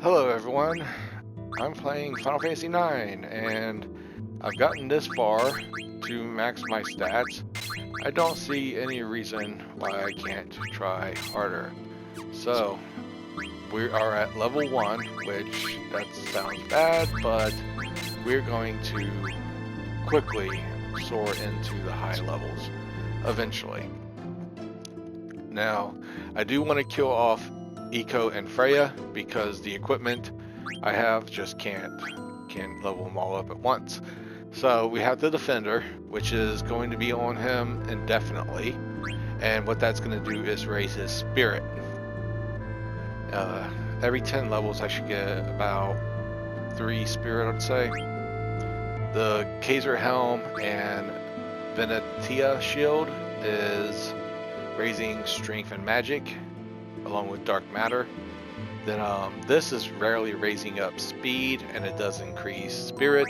Hello everyone, I'm playing Final Fantasy IX, and I've gotten this far to max my stats. I don't see any reason why I can't try harder. So, we are at level 1, which that sounds bad, but we're going to quickly soar into the high levels, eventually. Now, I do want to kill off Eco and Freya because the equipment I have just can't level them all up at once. So we have the Defender, which is going to be on him indefinitely, and what that's going to do is raise his spirit. Every 10 levels I should get about 3 spirit, I'd say. The Kaiser Helm and Venetia Shield is raising strength and magic, along with dark matter. Then this is rarely raising up speed, and it does increase spirit.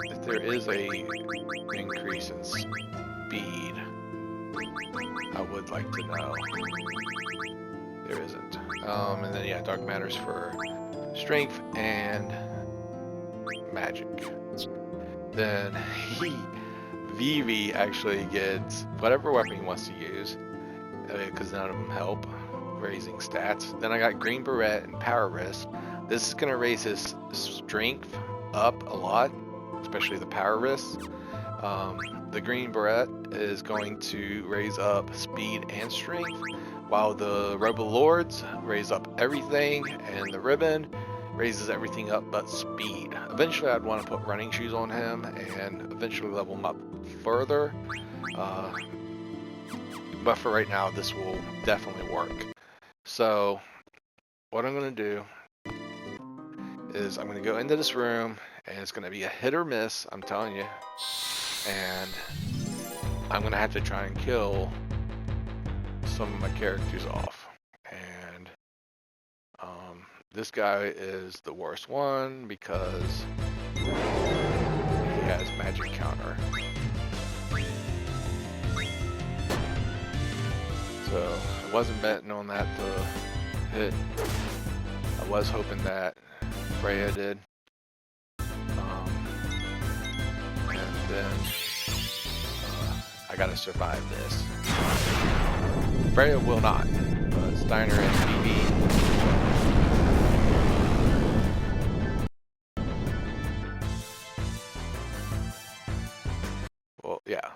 If there is a increase in speed, I would like to know. There isn't. And then yeah, dark matters for strength and magic. Then Vivi actually gets whatever weapon he wants to use, because none of them help raising stats. Then I got Green Beret and Power Wrist. This is going to raise his strength up a lot, especially the Power Wrist. The Green Beret is going to raise up speed and strength, while the Rebel Lords raise up everything, and the Ribbon raises everything up but speed. Eventually I'd want to put running shoes on him and eventually level him up further. But for right now, this will definitely work. So what I'm going to do is I'm going to go into this room, and it's going to be a hit or miss, I'm telling you. And I'm going to have to try and kill some of my characters off. And this guy is the worst one because he has magic counter. So I wasn't betting on that to hit. I was hoping that Freya did. And then I gotta survive this. Freya will not. Steiner and Vivi. Well, yeah.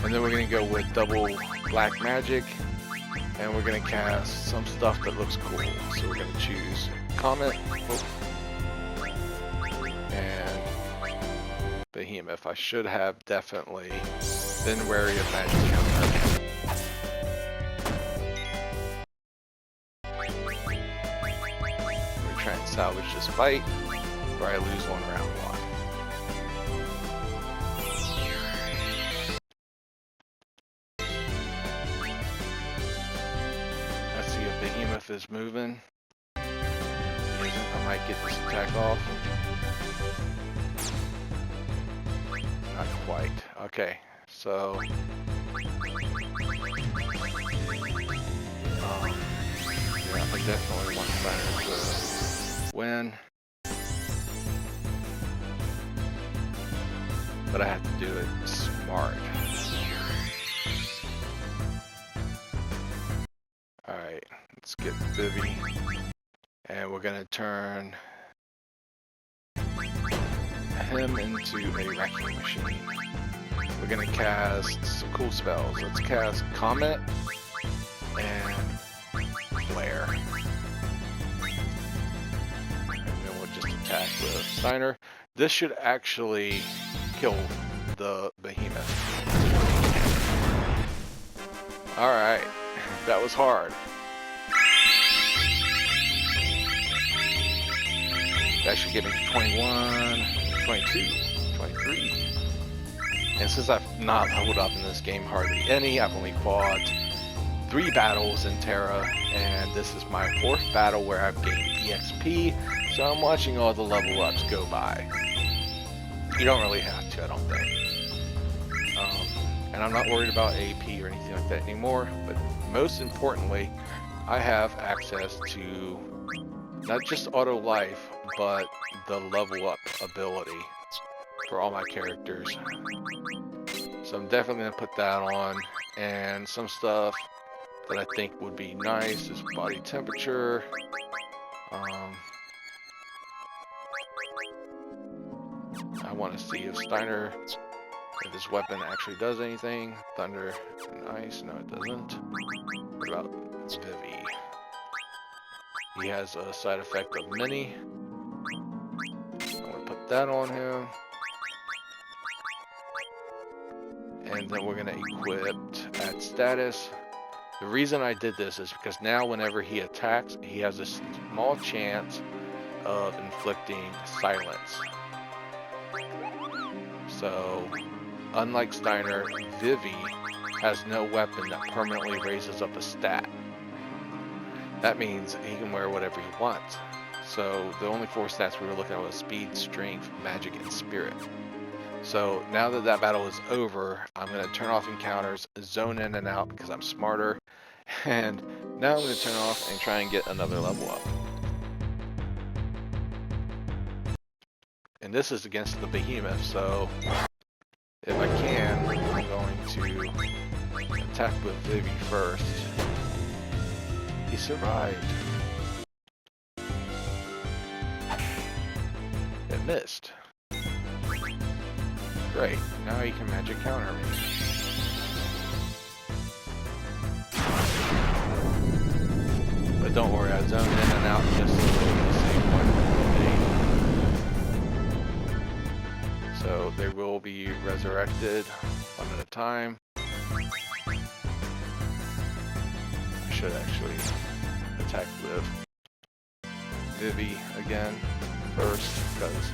And then we're going to go with double black magic, and we're going to cast some stuff that looks cool. So we're going to choose Comet and Behemoth. I should have definitely been wary of magic counter. We're trying to salvage this fight before I lose one round one. Behemoth is moving. I might get this attack off. Not quite. Okay, so yeah, I definitely want Steiner to win, but I have to do it smart. Alright, let's get Vivi, and we're gonna turn him into a wrecking machine. We're gonna cast some cool spells. Let's cast Comet and Flare. And then we'll just attack with Steiner. This should actually kill the Behemoth. Alright. That was hard. That should get me to 21, 22, 23. And since I've not leveled up in this game hardly any, I've only fought 3 battles in Terra, and this is my 4th battle where I've gained EXP, so I'm watching all the level ups go by. You don't really have to, I don't think. And And I'm not worried about AP or anything like that anymore, but most importantly, I have access to not just auto life, but the level up ability for all my characters. So I'm definitely going to put that on, and some stuff that I think would be nice is body temperature. I want to see if Steiner, if his weapon actually does anything. Thunder and ice, no it doesn't. What about Vivi? He has a side effect of mini. I'm going to put that on him. And then we're going to equip at status. The reason I did this is because now whenever he attacks, he has a small chance of inflicting silence. So, unlike Steiner, Vivi has no weapon that permanently raises up a stat. That means he can wear whatever he wants. So the only 4 stats we were looking at was speed, strength, magic, and spirit. So now that that battle is over, I'm going to turn off encounters, zone in and out because I'm smarter, and now I'm going to turn off and try and get another level up. And this is against the behemoth, so if I can, I'm going to attack with Vivi first. He survived. It missed. Great, now he can magic counter me. But don't worry, I zoned in and out just so the same one. So they will be resurrected one at a time. I should actually attack with Vivi again first, because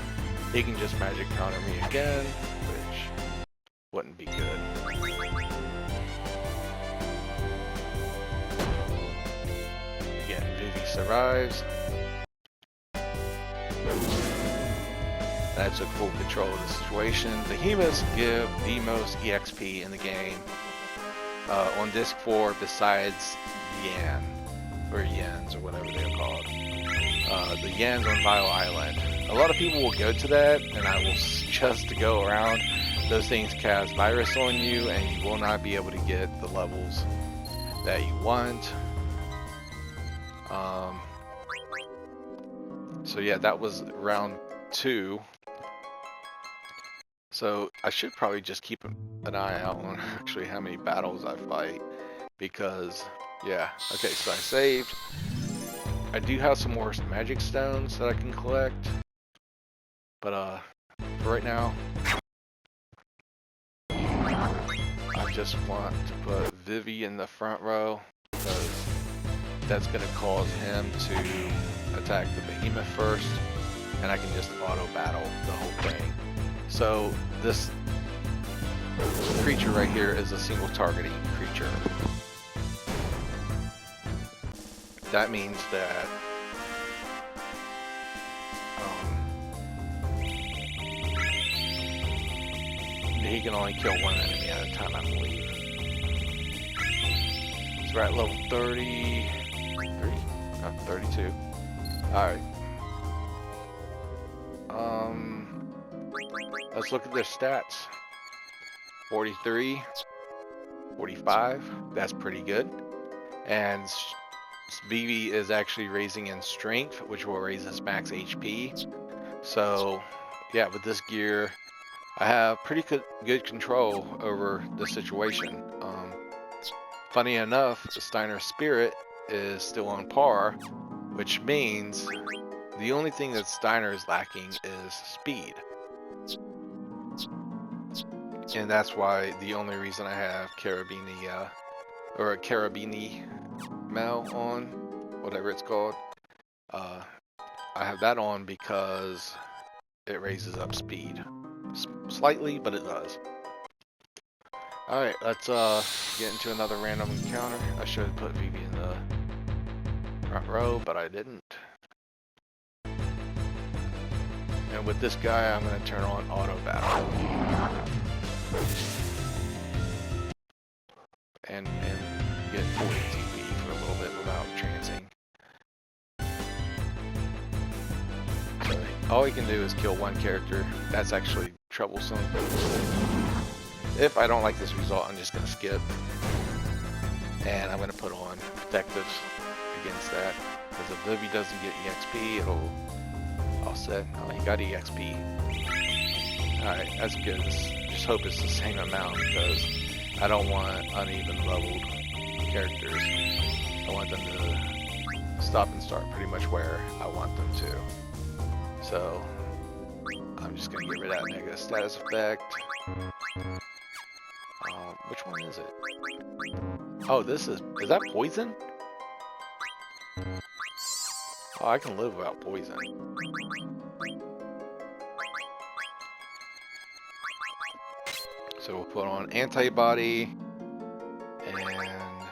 he can just magic counter me again, which wouldn't be good. Again, Vivi survives. That took full control of the situation. Behemoths give the most EXP in the game on disc 4 besides Yan, or Yens, or whatever they're called. The Yens on Vile Island. A lot of people will go to that, and I will just go around. Those things cast virus on you, and you will not be able to get the levels that you want. So yeah, that was round 2. So I should probably just keep an eye out on actually how many battles I fight, because yeah, okay, so I saved. I do have some more magic stones that I can collect, but for right now, I just want to put Vivi in the front row, because that's going to cause him to attack the behemoth first, and I can just auto battle the whole thing. So this creature right here is a single targeting creature. That means that he can only kill one enemy at a time, I believe. So we're at level 30, 32. Alright. Let's look at their stats. 43, 45, that's pretty good. And Vivi is actually raising in strength, which will raise his max HP. So yeah, with this gear, I have pretty good control over the situation. Funny enough, the Steiner Spirit is still on par, which means the only thing that Steiner is lacking is speed. And that's why the only reason I have Carabini, or a Carabini Mel on, whatever it's called. I have that on because it raises up speed. Slightly, but it does. Alright, let's get into another random encounter. I should have put Vivi in the front row, but I didn't. And with this guy, I'm going to turn on auto battle. and get 40 TP for a little bit without trancing. So all he can do is kill one character. That's actually troublesome. If I don't like this result, I'm just going to skip. And I'm going to put on Protectives against that. Because if Vivi doesn't get EXP, it'll offset. Oh, he got EXP. Alright, that's good. Just hope it's the same amount, because I don't want uneven leveled characters. I want them to stop and start pretty much where I want them to. So I'm just going to get rid of that negative status effect. Which one is it? Oh, is that poison? Oh, I can live without poison. So we'll put on antibody, and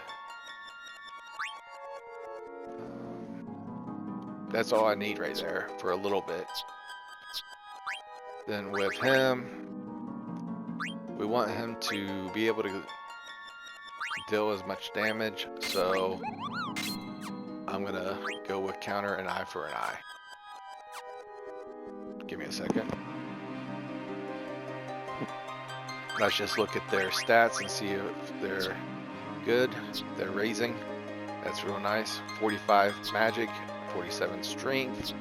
that's all I need right there for a little bit. Then with him, we want him to be able to deal as much damage, so I'm gonna go with counter an eye for an eye. Give me a second. Let's just look at their stats and see if they're good. They're raising. That's real nice. 45 magic, 47 strength.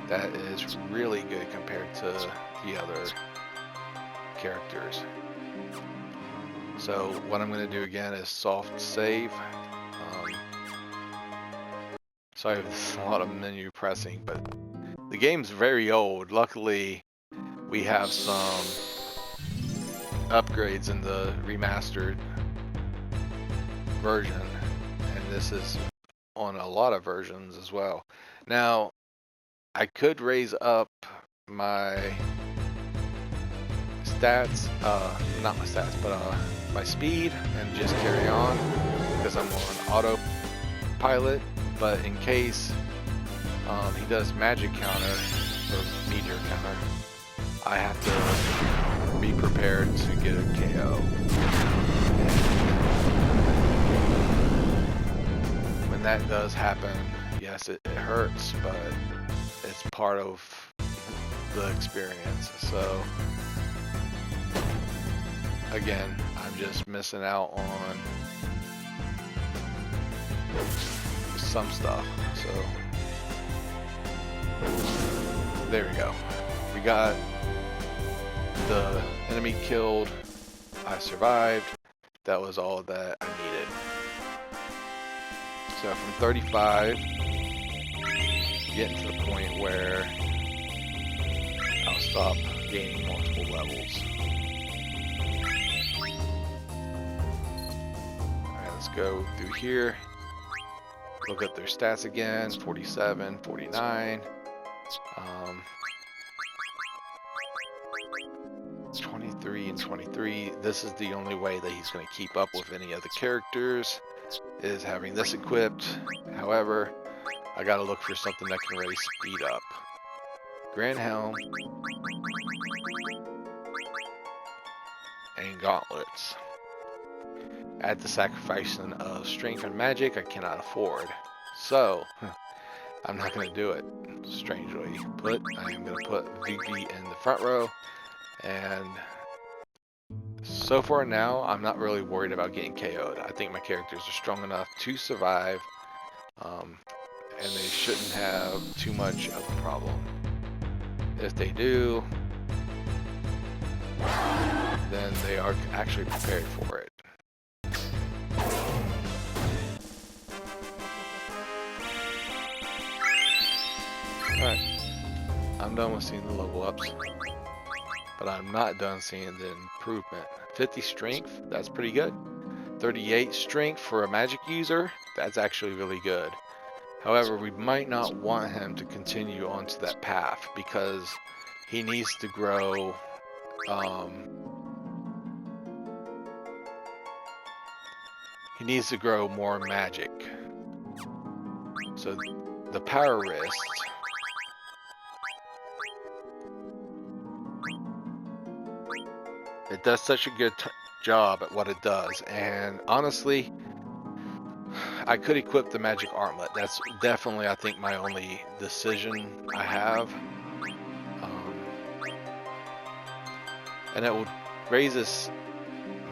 That is really good compared to the other characters. So what I'm going to do again is soft save. Sorry if this is a lot of menu pressing, but the game's very old. Luckily, we have some upgrades in the remastered version, and this is on a lot of versions as well. Now, I could raise up my stats, not my stats, but my speed, and just carry on because I'm on autopilot. But in case he does magic counter or meteor counter, I have to be prepared to get a KO. When that does happen, yes, it hurts, but it's part of the experience. So again, I'm just missing out on some stuff. So there we go. We got the enemy killed. I survived. That was all that I needed. So from 35, getting to the point where I'll stop gaining multiple levels. Alright, let's go through here. Look at their stats again. 47, 49. 23 and 23. This is the only way that he's going to keep up with any other characters, is having this equipped. However, I got to look for something that can really speed up. Grand Helm and Gauntlets. At the sacrificing of strength and magic, I cannot afford. So, I'm not going to do it. Strangely put, I am going to put Vivi in the front row. And so far now, I'm not really worried about getting KO'd. I think my characters are strong enough to survive. And they shouldn't have too much of a problem. If they do, then they are actually prepared for it. Alright, I'm done with seeing the level ups, but I'm not done seeing the improvement. 50 strength, that's pretty good. 38 strength for a magic user, that's actually really good. However, we might not want him to continue onto that path because he needs to grow more magic. So the power wrist, it does such a good job at what it does. And honestly, I could equip the magic armlet. That's definitely, I think, my only decision I have. And it will raise his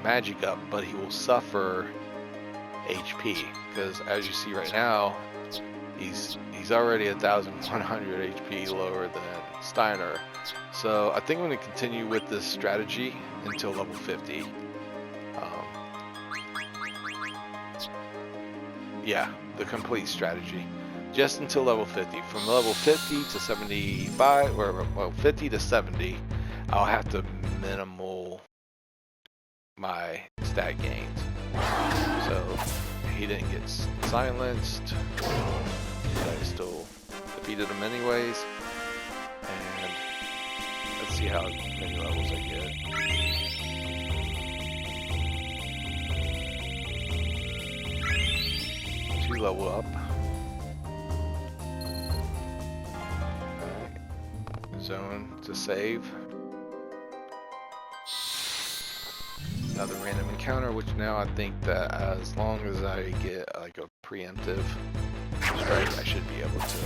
magic up, but he will suffer HP, because as you see right now, he's already 1,100 HP lower than Steiner. So I think I'm going to continue with this strategy until level 50. Yeah, the complete strategy. Just until level 50. From level 50 to 75, or well, 50 to 70, I'll have to minimal my stat gains. So he didn't get silenced, but I still defeated him anyways. And let's see how many levels I get. 2 level up. Alright. Zone to save. Another random encounter, which now I think that as long as I get like a preemptive strike, I should be able to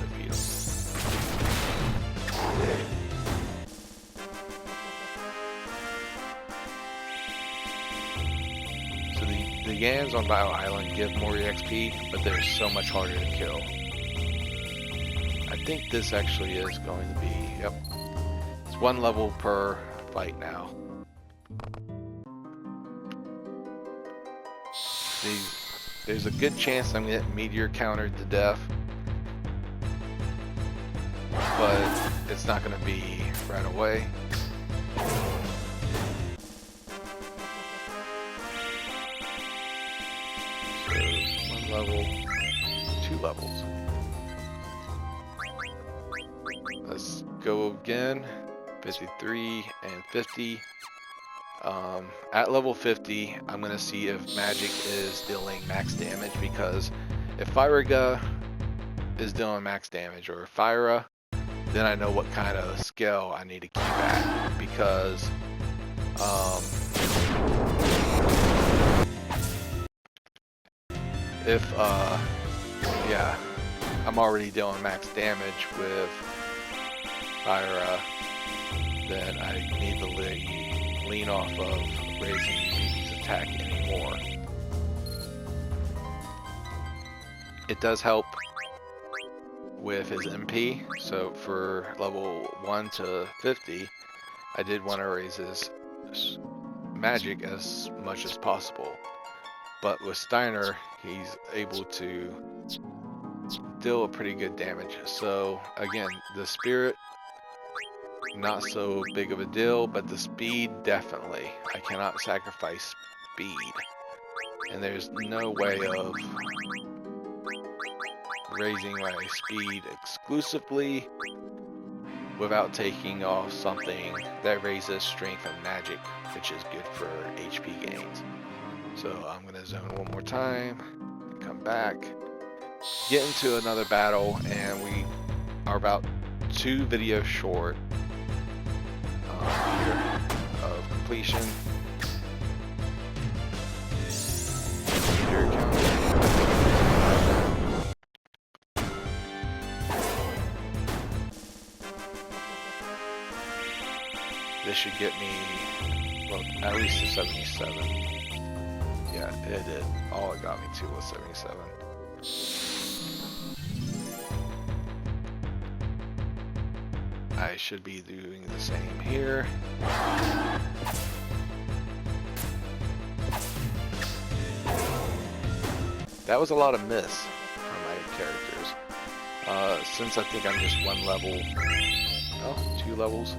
defeat him. So the Yans on Bio Island give more EXP, but they're so much harder to kill. I think this actually is going to be, yep, it's 1 level per fight now. There's a good chance I'm going to get meteor countered to death, but it's not going to be right away. So 1 level, 2 levels. Let's go again. 53 and 50. At level 50, I'm going to see if magic is dealing max damage, because if Fyraga is dealing max damage, or Fyra, then I know what kind of skill I need to keep at, because if yeah, I'm already dealing max damage with Fyra, then I need to lean off of raising Vivi's attack anymore. It does help with his MP, so for level 1 to 50, I did want to raise his magic as much as possible. But with Steiner, he's able to deal a pretty good damage. So again, the spirit, not so big of a deal, but the speed, definitely. I cannot sacrifice speed. And there's no way of raising my speed exclusively without taking off something that raises strength and magic, which is good for HP gains. So I'm going to zone one more time, come back, get into another battle, and we are about 2 videos short here of completion. This should get me, well, at least to 77. Yeah, it did. All it got me to was 77. I should be doing the same here. That was a lot of miss from my characters. Since I think I'm just 1 level, oh, 2 levels.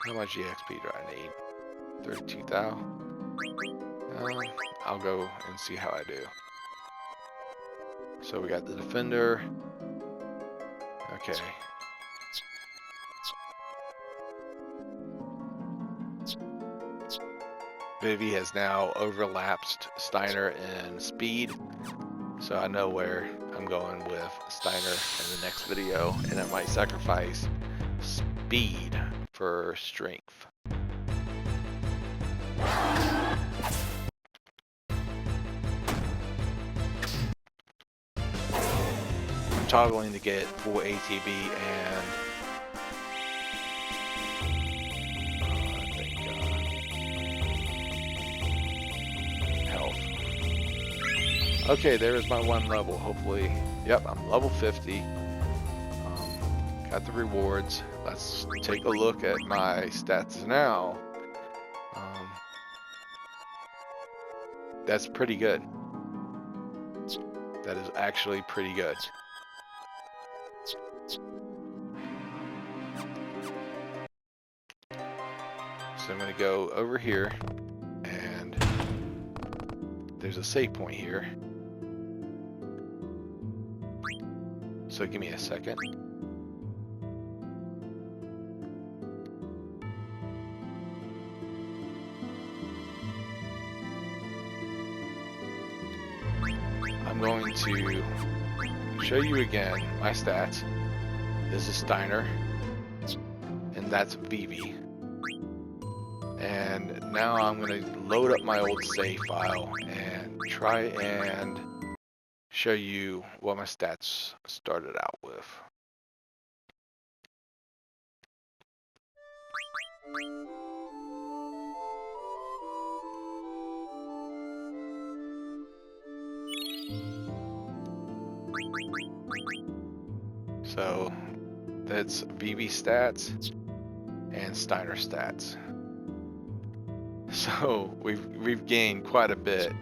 How much EXP do I need? 32,000. I'll go and see how I do. So we got the defender. Okay. Vivi has now overlapped Steiner in speed, so I know where I'm going with Steiner in the next video, and I might sacrifice speed for strength. I'm toggling to get full ATB and health. Okay, there's my one level. Hopefully, yep, I'm level 50. Got the rewards. Let's take a look at my stats now. That's pretty good. That is actually pretty good. So I'm going to go over here, and there's a save point here. So give me a second. I'm going to show you again my stats. This is Steiner, and that's Vivi. And now I'm going to load up my old save file and try and show you what my stats started out with. So that's Vivi stats and Steiner stats. So we've gained quite a bit,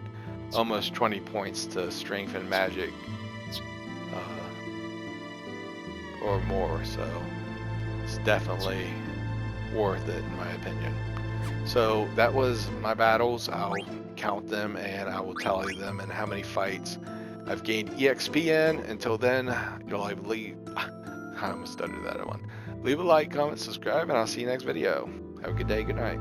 almost 20 points to strength and magic, or more. So it's definitely worth it in my opinion. So that was my battles. I'll count them and I will tally them and how many fights I've gained EXP in. Until then, you'll leave. I almost stuttered that one. Leave a like, comment, subscribe, and I'll see you next video. Have a good day, good night.